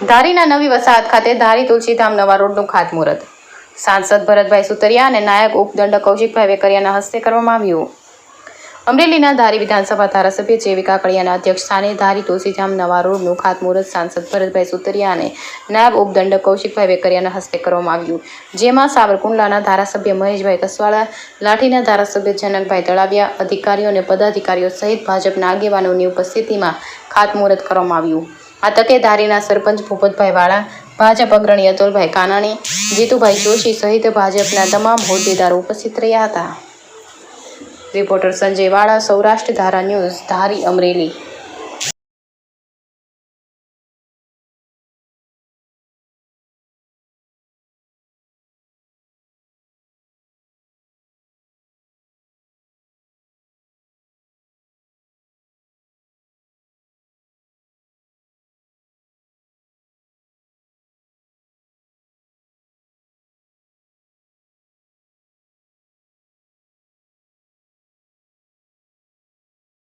ધારીના નવી વસાહત ખાતે ધારી તુલસીધામ નવા રોડનું ખાતમુહૂર્ત સાંસદ ભરતભાઈ સુતરિયા અને નાયબ ઉપદંડક કૌશિકભાઈ વેકરિયાના હસ્તે કરવામાં આવ્યું. અમરેલીના ધારી વિધાનસભા ધારાસભ્ય જેવી કાકડિયાના અધ્યક્ષસ્થાને ધારી તુલસીધામ નવા રોડનું ખાતમુહૂર્ત સાંસદ ભરતભાઈ સુતરિયા અને નાયબ ઉપદંડક કૌશિકભાઈ વેકરિયાના હસ્તે કરવામાં આવ્યું. જેમાં સાવરકુંડલાના ધારાસભ્ય મહેશભાઈ કસવાળા, લાઠીના ધારાસભ્ય જનકભાઈ તળાવિયા, અધિકારીઓ અને પદાધિકારીઓ સહિત ભાજપના આગેવાનોની ઉપસ્થિતિમાં ખાતમુહૂર્ત કરવામાં આવ્યું. આ તકે ધારીના સરપંચ ભૂપતભાઈ વાળા, ભાજપ અગ્રણી અતુલભાઈ કાનાણી, જીતુભાઈ જોશી સહિત ભાજપના તમામ હોદ્દેદારો ઉપસ્થિત રહ્યા હતા. રિપોર્ટર સંજય વાળા, સૌરાષ્ટ્ર ધારા ન્યૂઝ, ધારી, અમરેલી.